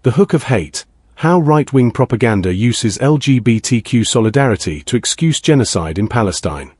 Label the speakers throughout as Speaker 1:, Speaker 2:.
Speaker 1: The Hook of Hate: How right-wing propaganda uses LGBTQ solidarity to excuse genocide in Palestine.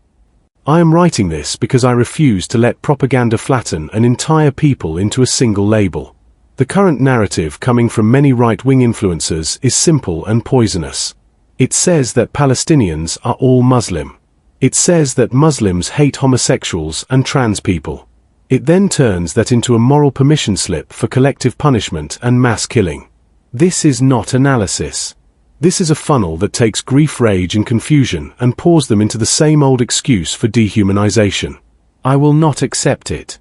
Speaker 1: I am writing this because I refuse to let propaganda flatten an entire people into a single label. The current narrative coming from many right-wing influencers is simple and poisonous. It says that Palestinians are all Muslim. It says that Muslims hate homosexuals and trans people. It then turns that into a moral permission slip for collective punishment and mass killing. This is not analysis. This is a funnel that takes grief, rage and confusion and pours them into the same old excuse for dehumanization. I will not accept it.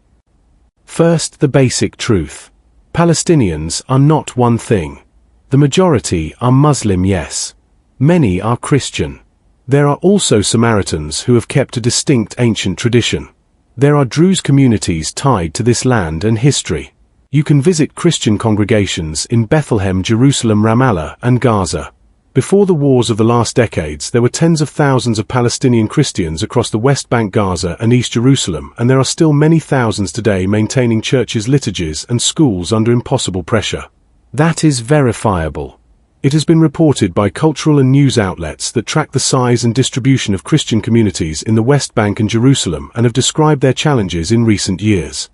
Speaker 1: First, the basic truth. Palestinians are not one thing. The majority are Muslim, yes. Many are Christian. There are also Samaritans who have kept a distinct ancient tradition. There are Druze communities tied to this land and history. You can visit Christian congregations in Bethlehem, Jerusalem, Ramallah, and Gaza. Before the wars of the last decades, there were tens of thousands of Palestinian Christians across the West Bank, Gaza, and East Jerusalem, and there are still many thousands today maintaining churches, liturgies, and schools under impossible pressure. That is verifiable. It has been reported by cultural and news outlets that track the size and distribution of Christian communities in the West Bank and Jerusalem and have described their challenges in recent years.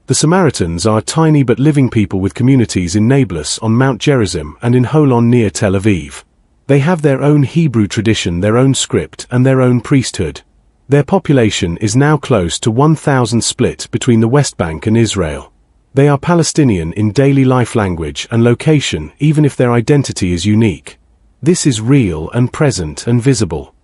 Speaker 1: The Samaritans are tiny but living people with communities in Nablus on Mount Gerizim and in Holon near Tel Aviv. They have their own Hebrew tradition, their own script, and their own priesthood. Their population is now close to 1,000 split between the West Bank and Israel. They are Palestinian in daily life, language, and location, even if their identity is unique. This is real and present and visible.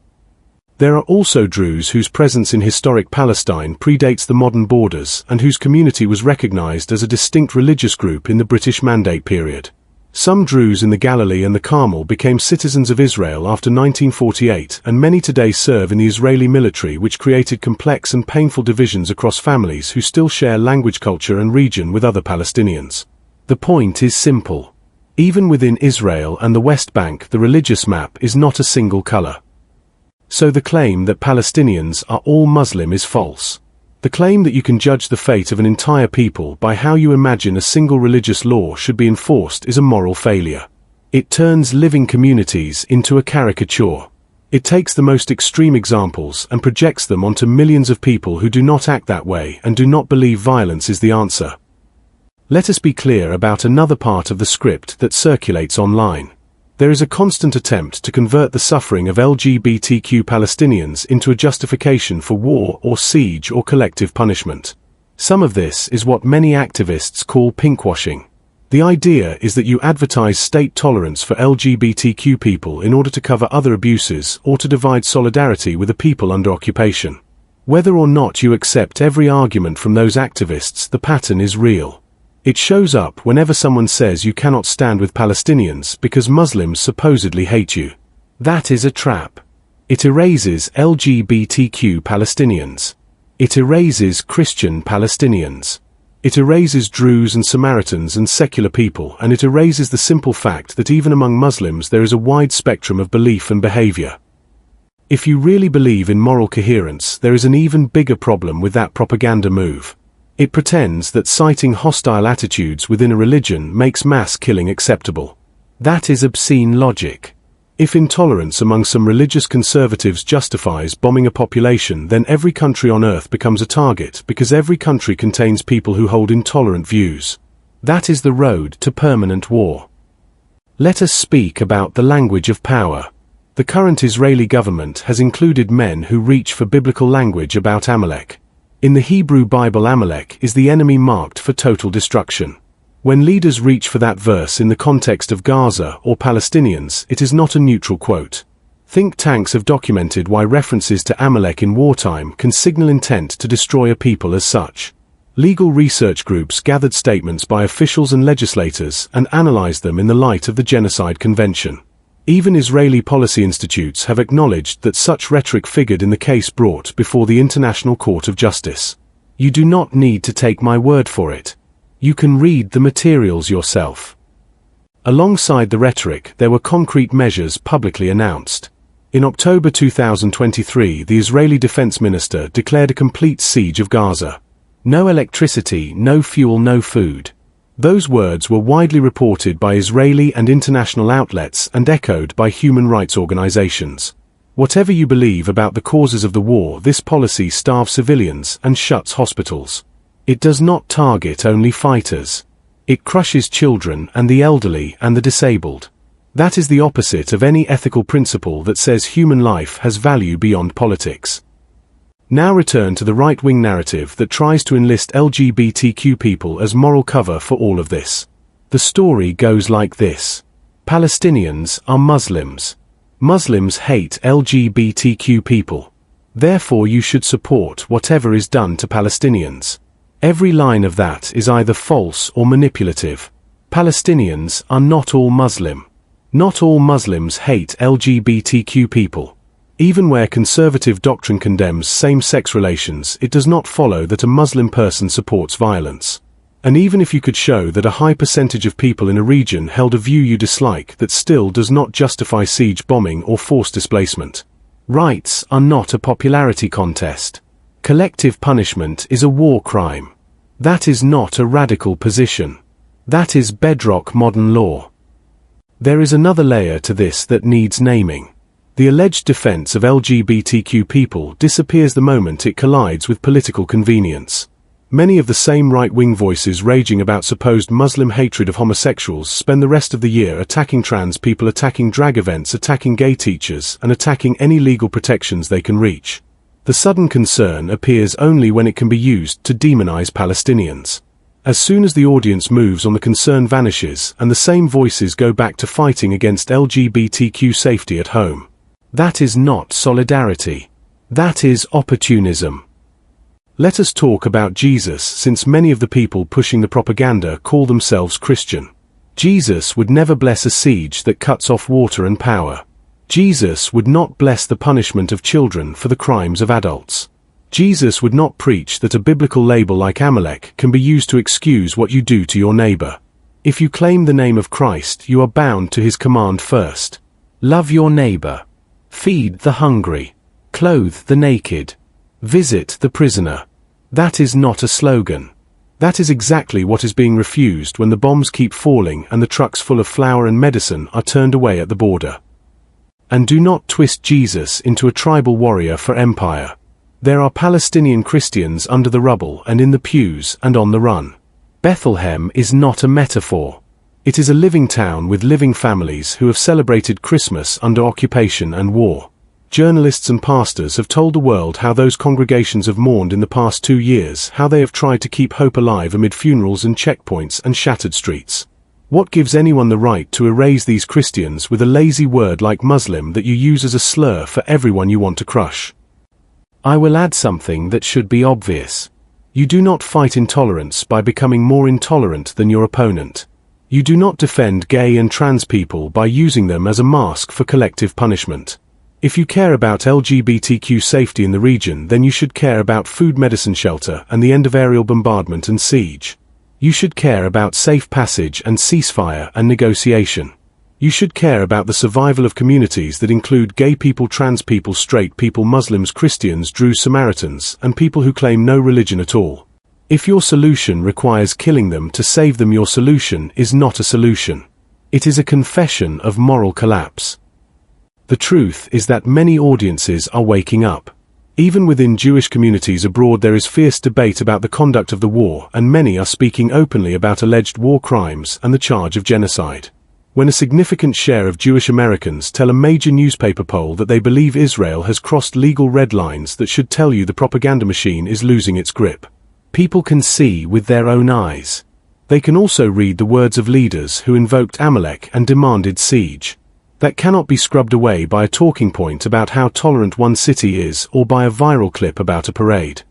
Speaker 1: There are also Druze whose presence in historic Palestine predates the modern borders and whose community was recognized as a distinct religious group in the British Mandate period. Some Druze in the Galilee and the Carmel became citizens of Israel after 1948, and many today serve in the Israeli military, which created complex and painful divisions across families who still share language, culture, and region with other Palestinians. The point is simple. Even within Israel and the West Bank, the religious map is not a single color. So the claim that Palestinians are all Muslim is false. The claim that you can judge the fate of an entire people by how you imagine a single religious law should be enforced is a moral failure. It turns living communities into a caricature. It takes the most extreme examples and projects them onto millions of people who do not act that way and do not believe violence is the answer. Let us be clear about another part of the script that circulates online. There is a constant attempt to convert the suffering of LGBTQ Palestinians into a justification for war or siege or collective punishment. Some of this is what many activists call pinkwashing. The idea is that you advertise state tolerance for LGBTQ people in order to cover other abuses or to divide solidarity with a people under occupation. Whether or not you accept every argument from those activists, the pattern is real. It shows up whenever someone says you cannot stand with Palestinians because Muslims supposedly hate you. That is a trap. It erases LGBTQ Palestinians. It erases Christian Palestinians. It erases Druze and Samaritans and secular people, and it erases the simple fact that even among Muslims there is a wide spectrum of belief and behavior. If you really believe in moral coherence, there is an even bigger problem with that propaganda move. It pretends that citing hostile attitudes within a religion makes mass killing acceptable. That is obscene logic. If intolerance among some religious conservatives justifies bombing a population, then every country on earth becomes a target because every country contains people who hold intolerant views. That is the road to permanent war. Let us speak about the language of power. The current Israeli government has included men who reach for biblical language about Amalek. In the Hebrew Bible, Amalek is the enemy marked for total destruction. When leaders reach for that verse in the context of Gaza or Palestinians, it is not a neutral quote. Think tanks have documented why references to Amalek in wartime can signal intent to destroy a people as such. Legal research groups gathered statements by officials and legislators and analyzed them in the light of the Genocide Convention. Even Israeli policy institutes have acknowledged that such rhetoric figured in the case brought before the International Court of Justice. You do not need to take my word for it. You can read the materials yourself. Alongside the rhetoric, there were concrete measures publicly announced. In October 2023, the Israeli Defense Minister declared a complete siege of Gaza. No electricity, no fuel, no food. Those words were widely reported by Israeli and international outlets and echoed by human rights organizations. Whatever you believe about the causes of the war, this policy starves civilians and shuts hospitals. It does not target only fighters. It crushes children and the elderly and the disabled. That is the opposite of any ethical principle that says human life has value beyond politics. Now return to the right-wing narrative that tries to enlist LGBTQ people as moral cover for all of this. The story goes like this. Palestinians are Muslims. Muslims hate LGBTQ people. Therefore you should support whatever is done to Palestinians. Every line of that is either false or manipulative. Palestinians are not all Muslim. Not all Muslims hate LGBTQ people. Even where conservative doctrine condemns same-sex relations, it does not follow that a Muslim person supports violence. And even if you could show that a high percentage of people in a region held a view you dislike, that still does not justify siege bombing or forced displacement. Rights are not a popularity contest. Collective punishment is a war crime. That is not a radical position. That is bedrock modern law. There is another layer to this that needs naming. The alleged defense of LGBTQ people disappears the moment it collides with political convenience. Many of the same right-wing voices raging about supposed Muslim hatred of homosexuals spend the rest of the year attacking trans people, attacking drag events, attacking gay teachers, and attacking any legal protections they can reach. The sudden concern appears only when it can be used to demonize Palestinians. As soon as the audience moves on, the concern vanishes, and the same voices go back to fighting against LGBTQ safety at home. That is not solidarity. That is opportunism. Let us talk about Jesus, since many of the people pushing the propaganda call themselves Christian. Jesus would never bless a siege that cuts off water and power. Jesus would not bless the punishment of children for the crimes of adults. Jesus would not preach that a biblical label like Amalek can be used to excuse what you do to your neighbor. If you claim the name of Christ, you are bound to his command first. Love your neighbor. Feed the hungry. Clothe the naked. Visit the prisoner. That is not a slogan. That is exactly what is being refused when the bombs keep falling and the trucks full of flour and medicine are turned away at the border. And do not twist Jesus into a tribal warrior for empire. There are Palestinian Christians under the rubble and in the pews and on the run. Bethlehem is not a metaphor. It is a living town with living families who have celebrated Christmas under occupation and war. Journalists and pastors have told the world how those congregations have mourned in the past 2 years, how they have tried to keep hope alive amid funerals and checkpoints and shattered streets. What gives anyone the right to erase these Christians with a lazy word like Muslim that you use as a slur for everyone you want to crush? I will add something that should be obvious. You do not fight intolerance by becoming more intolerant than your opponent. You do not defend gay and trans people by using them as a mask for collective punishment. If you care about LGBTQ safety in the region, then you should care about food, medicine, shelter, and the end of aerial bombardment and siege. You should care about safe passage and ceasefire and negotiation. You should care about the survival of communities that include gay people, trans people, straight people, Muslims, Christians, Druze, Samaritans, and people who claim no religion at all. If your solution requires killing them to save them, your solution is not a solution. It is a confession of moral collapse. The truth is that many audiences are waking up. Even within Jewish communities abroad there is fierce debate about the conduct of the war, and many are speaking openly about alleged war crimes and the charge of genocide. When a significant share of Jewish Americans tell a major newspaper poll that they believe Israel has crossed legal red lines, that should tell you the propaganda machine is losing its grip. People can see with their own eyes. They can also read the words of leaders who invoked Amalek and demanded siege. That cannot be scrubbed away by a talking point about how tolerant one city is or by a viral clip about a parade.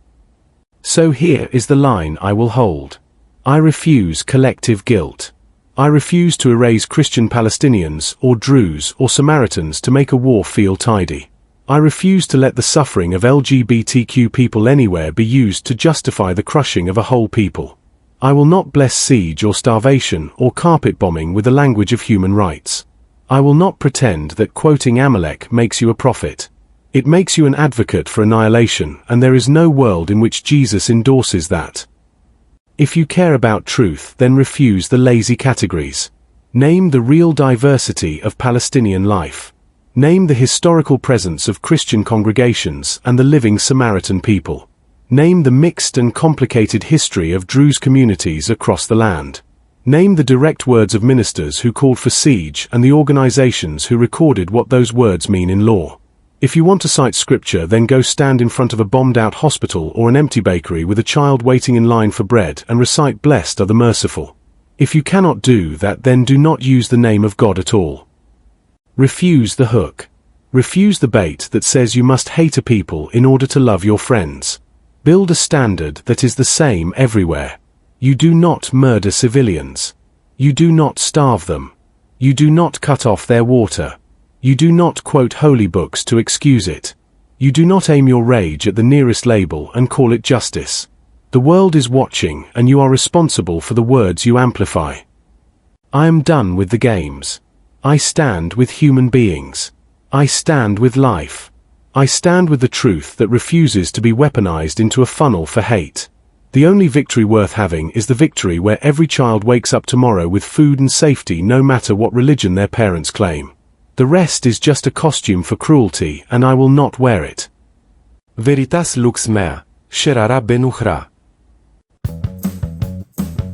Speaker 1: So here is the line I will hold. I refuse collective guilt. I refuse to erase Christian Palestinians or Druze or Samaritans to make a war feel tidy. I refuse to let the suffering of LGBTQ people anywhere be used to justify the crushing of a whole people. I will not bless siege or starvation or carpet bombing with the language of human rights. I will not pretend that quoting Amalek makes you a prophet. It makes you an advocate for annihilation, and there is no world in which Jesus endorses that. If you care about truth, then refuse the lazy categories. Name the real diversity of Palestinian life. Name the historical presence of Christian congregations and the living Samaritan people. Name the mixed and complicated history of Druze communities across the land. Name the direct words of ministers who called for siege and the organizations who recorded what those words mean in law. If you want to cite scripture, then go stand in front of a bombed-out hospital or an empty bakery with a child waiting in line for bread and recite "Blessed are the merciful." If you cannot do that, then do not use the name of God at all. Refuse the hook. Refuse the bait that says you must hate a people in order to love your friends. Build a standard that is the same everywhere. You do not murder civilians. You do not starve them. You do not cut off their water. You do not quote holy books to excuse it. You do not aim your rage at the nearest label and call it justice. The world is watching, and you are responsible for the words you amplify. I am done with the games. I stand with human beings. I stand with life. I stand with the truth that refuses to be weaponized into a funnel for hate. The only victory worth having is the victory where every child wakes up tomorrow with food and safety, no matter what religion their parents claim. The rest is just a costume for cruelty, and I will not wear it.
Speaker 2: Veritas lux mea, scerara benuhra.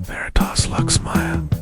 Speaker 1: Veritas lux mea.